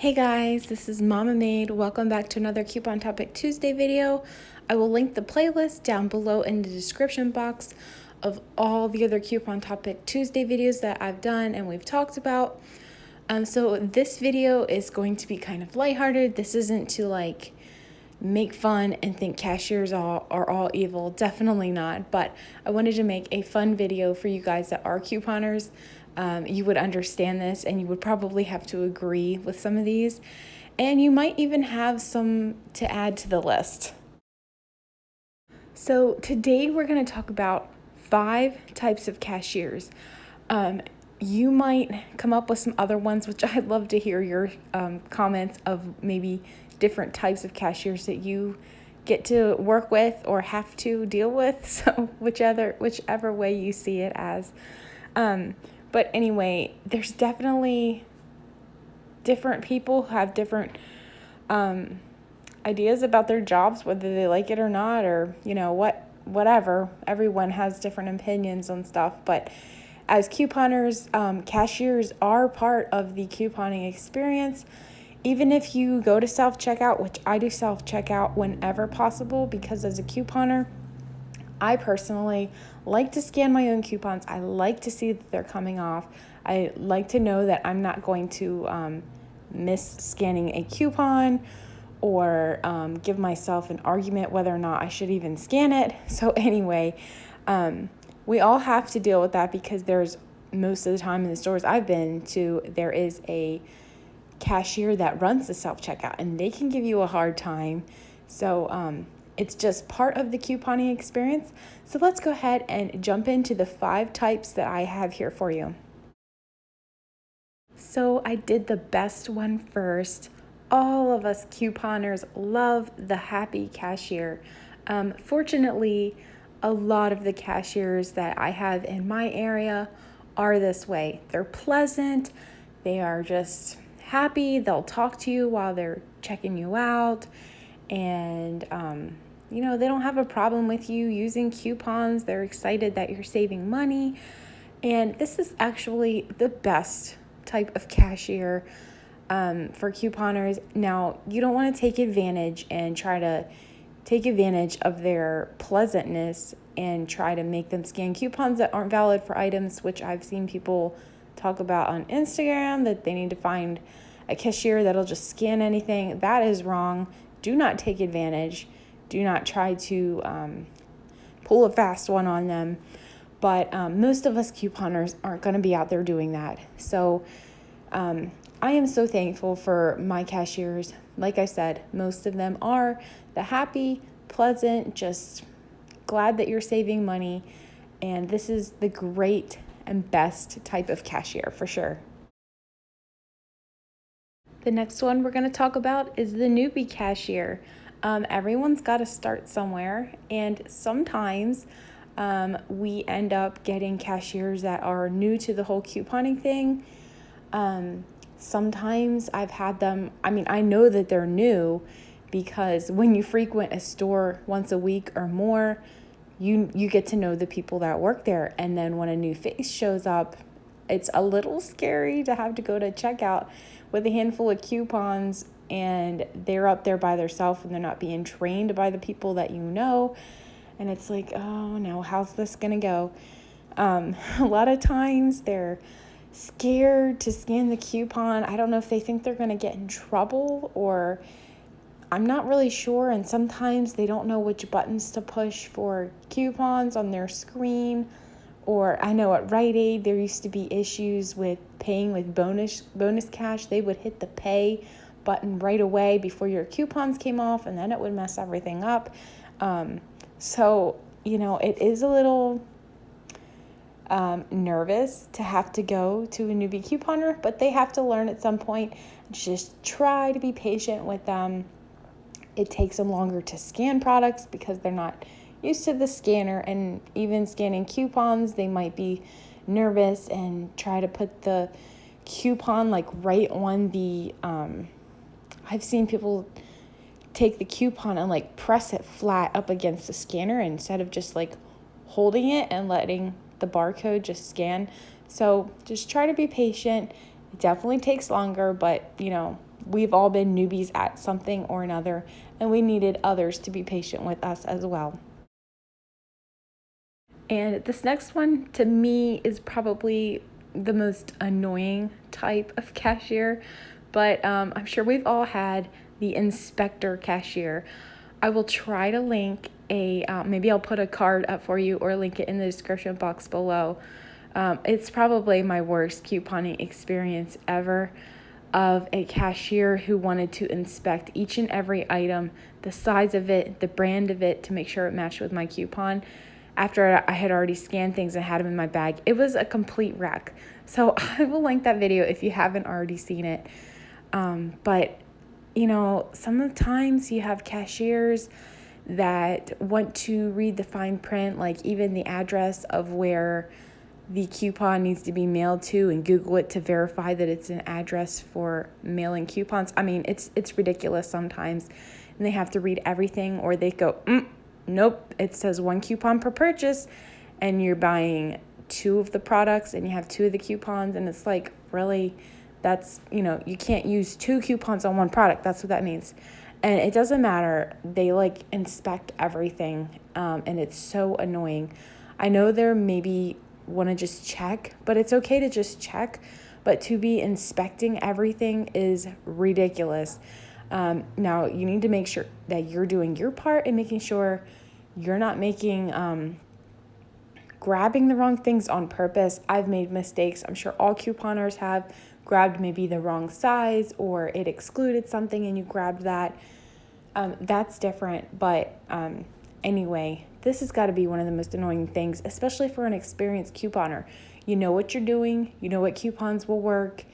Hey guys, this is Mama Maid. Welcome back to another Coupon Topic Tuesday video. I will link the playlist down below in the description box of all the other Coupon Topic Tuesday videos that I've done and we've talked about. So this video is going to be kind of lighthearted. This isn't to make fun and think cashiers are all evil. Definitely not. But I wanted to make a fun video for you guys that are couponers. You would understand this and you would probably have to agree with some of these. And you might even have some to add to the list. So today we're going to talk about 5 types of cashiers. You might come up with some other ones, which I'd love to hear your comments of maybe different types of cashiers that you get to work with or have to deal with. So whichever way you see it as. But anyway, there's definitely different people who have different ideas about their jobs, whether they like it or not, or whatever. Everyone has different opinions on stuff. But as couponers, cashiers are part of the couponing experience. Even if you go to self-checkout, which I do self-checkout whenever possible, because as a couponer, I personally like to scan my own coupons. I like to see that they're coming off. I like to know that I'm not going to miss scanning a coupon or give myself an argument whether or not I should even scan it. So anyway, we all have to deal with that because there's most of the time in the stores I've been to, there is a cashier that runs the self-checkout and they can give you a hard time. So it's just part of the couponing experience. So let's go ahead and jump into the 5 types that I have here for you. So I did the best one first. All of us couponers love the happy cashier. Fortunately, a lot of the cashiers that I have in my area are this way. They're pleasant. They are just happy. They'll talk to you while they're checking you out. And, they don't have a problem with you using coupons. They're excited that you're saving money. And this is actually the best type of cashier for couponers. Now, you don't want to take advantage and try to take advantage of their pleasantness and try to make them scan coupons that aren't valid for items, which I've seen people talk about on Instagram, that they need to find a cashier that'll just scan anything. That is wrong. Do not take advantage. Do not try to pull a fast one on them. But most of us couponers aren't going to be out there doing that. So I am so thankful for my cashiers. Like I said, most of them are the happy, pleasant, just glad that you're saving money. And this is the great and best type of cashier for sure. The next one we're going to talk about is the Newbie Cashier. Everyone's got to start somewhere, and sometimes we end up getting cashiers that are new to the whole couponing thing. Sometimes I've had them, I know that they're new because when you frequent a store once a week or more, you get to know the people that work there. And then when a new face shows up, it's a little scary to have to go to checkout with a handful of coupons and they're up there by themselves and they're not being trained by the people that you know. And it's like, oh no, how's this gonna go? A lot of times they're scared to scan the coupon. I don't know if they think they're gonna get in trouble, or I'm not really sure. And sometimes they don't know which buttons to push for coupons on their screen. Or I know at Rite Aid, there used to be issues with paying with bonus cash. They would hit the pay button right away before your coupons came off, and then it would mess everything up. So, it is a little nervous to have to go to a newbie couponer, but they have to learn at some point. Just try to be patient with them. It takes them longer to scan products because they're not used to the scanner, and even scanning coupons, they might be nervous and try to put the coupon right on the I've seen people take the coupon and press it flat up against the scanner instead of just holding it and letting the barcode just scan. So just try to be patient. It definitely takes longer, but we've all been newbies at something or another, and we needed others to be patient with us as well. And this next one to me is probably the most annoying type of cashier, but I'm sure we've all had the Inspector Cashier. I will try to link maybe I'll put a card up for you or link it in the description box below. It's probably my worst couponing experience ever, of a cashier who wanted to inspect each and every item, the size of it, the brand of it, to make sure it matched with my coupon after I had already scanned things and had them in my bag. It was a complete wreck. So I will link that video if you haven't already seen it. But, sometimes you have cashiers that want to read the fine print, like even the address of where the coupon needs to be mailed to, and Google it to verify that it's an address for mailing coupons. I mean, it's ridiculous sometimes, and they have to read everything, or they go, nope, it says 1 coupon per purchase, and you're buying 2 of the products, and you have 2 of the coupons, and it's like, really, that's, you can't use 2 coupons on 1 product. That's what that means. And it doesn't matter. They inspect everything, and it's so annoying. I know they're maybe want to just check, but it's okay to just check, but to be inspecting everything is ridiculous. Now you need to make sure that you're doing your part and making sure you're not grabbing the wrong things on purpose. I've made mistakes. I'm sure all couponers have grabbed maybe the wrong size, or it excluded something and you grabbed that. That's different, but anyway, this has got to be one of the most annoying things, especially for an experienced couponer. You know what you're doing, you know what coupons will work,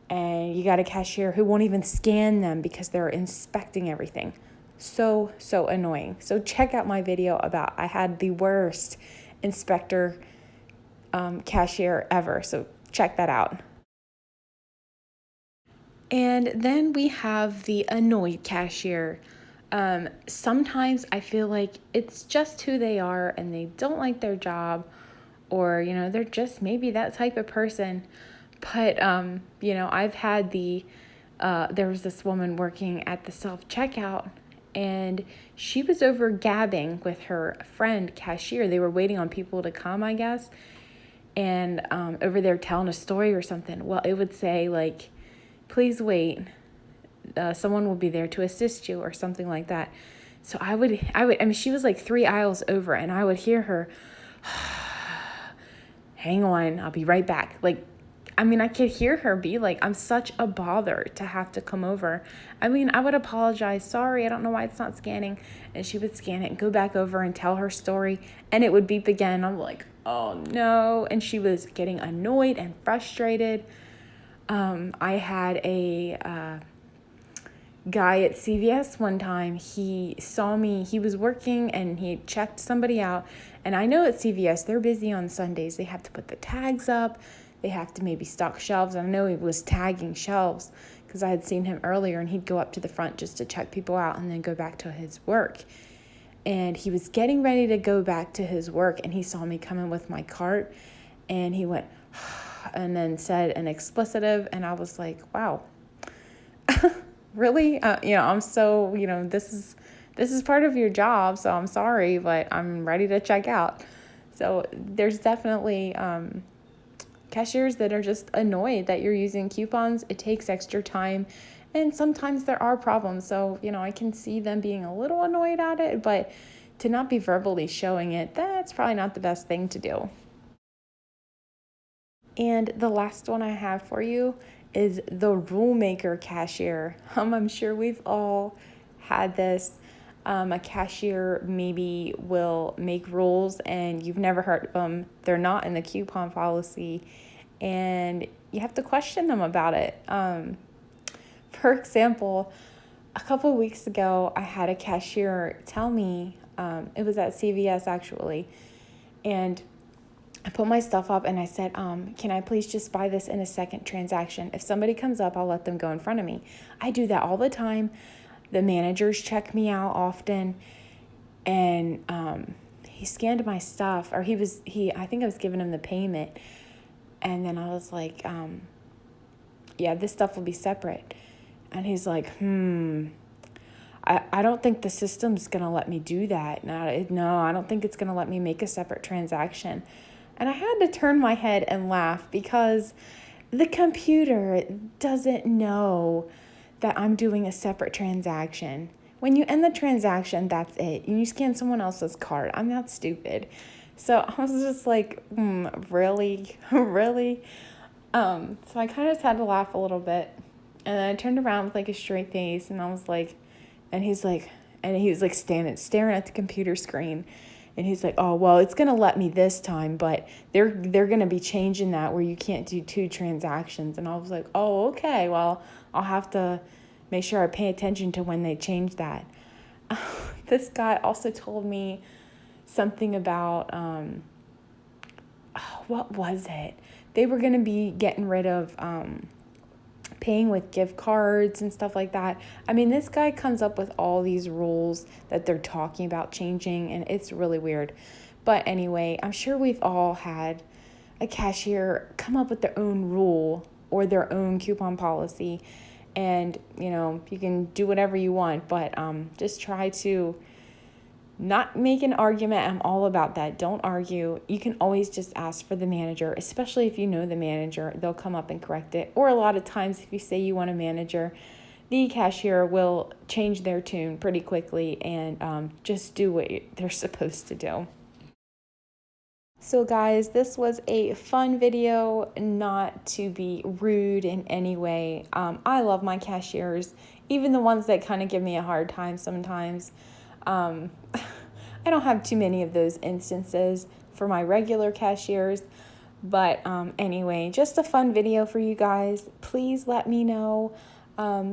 and you got a cashier who won't even scan them because they're inspecting everything. So annoying. So check out my video about I had the worst Inspector Cashier ever. So check that out. And then we have the Annoyed Cashier. Sometimes I feel like it's just who they are and they don't like their job, or, they're just maybe that type of person. But, I've had there was this woman working at the self-checkout, and she was over gabbing with her friend cashier. They were waiting on people to come, I guess, and over there telling a story or something. Well, it would say, please wait. Someone will be there to assist you, or something like that. So I mean, she was 3 aisles over, and I would hear her, hang on, I'll be right back. I could hear her be I'm such a bother to have to come over. I would apologize. Sorry, I don't know why it's not scanning. And she would scan it and go back over and tell her story, and it would beep again. I'm like, oh no. And she was getting annoyed and frustrated. I had a guy at CVS one time. He saw me, he was working and he checked somebody out. And I know at CVS, they're busy on Sundays. They have to put the tags up. They have to maybe stock shelves. I know he was tagging shelves because I had seen him earlier, and he'd go up to the front just to check people out and then go back to his work. And he was getting ready to go back to his work, and he saw me coming with my cart, and he went, and then said an explicitive, and I was like, wow, really? I'm so, this is part of your job, so I'm sorry, but I'm ready to check out. So there's definitely cashiers that are just annoyed that you're using coupons. It takes extra time, and sometimes there are problems. So, I can see them being a little annoyed at it, but to not be verbally showing it, that's probably not the best thing to do. And the last one I have for you is the rule maker cashier. I'm sure we've all had this. A cashier maybe will make rules and you've never heard of them. They're not in the coupon policy, and you have to question them about it. For example, a couple of weeks ago, I had a cashier tell me, it was at CVS actually, and I put my stuff up and I said, can I please just buy this in a second transaction? If somebody comes up, I'll let them go in front of me. I do that all the time. The managers check me out often, and he scanned my stuff, or I think I was giving him the payment, and then I was like, yeah, this stuff will be separate. And he's like, I don't think the system's going to let me do that. No, I don't think it's going to let me make a separate transaction. And I had to turn my head and laugh because the computer doesn't know that I'm doing a separate transaction. When you end the transaction, that's it. You scan someone else's card. I'm not stupid. So I was just like, really? Really? So I kind of just had to laugh a little bit. And then I turned around with like a straight face and I was like, and he was like staring at the computer screen. And he's like, oh, well, it's going to let me this time, but they're going to be changing that where you can't do 2 transactions. And I was like, oh, okay, well, I'll have to make sure I pay attention to when they change that. This guy also told me something about, what was it? They were going to be getting rid of paying with gift cards and stuff like that. I mean, this guy comes up with all these rules that they're talking about changing, and it's really weird. But anyway, I'm sure we've all had a cashier come up with their own rule or their own coupon policy, and you can do whatever you want, but just try to not make an argument. I'm all about that. Don't argue. You can always just ask for the manager, especially if you know the manager. They'll come up and correct it. Or a lot of times, if you say you want a manager, the cashier will change their tune pretty quickly and just do what they're supposed to do. So guys, this was a fun video, not to be rude in any way. I love my cashiers, even the ones that kind of give me a hard time sometimes. I don't have too many of those instances for my regular cashiers, but anyway, just a fun video for you guys. Please let me know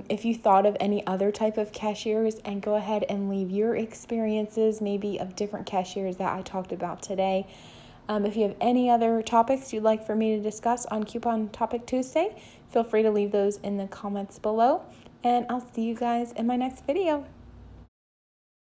if you thought of any other type of cashiers, and go ahead and leave your experiences, maybe of different cashiers that I talked about today. If you have any other topics you'd like for me to discuss on Coupon Topic Tuesday, feel free to leave those in the comments below, and I'll see you guys in my next video.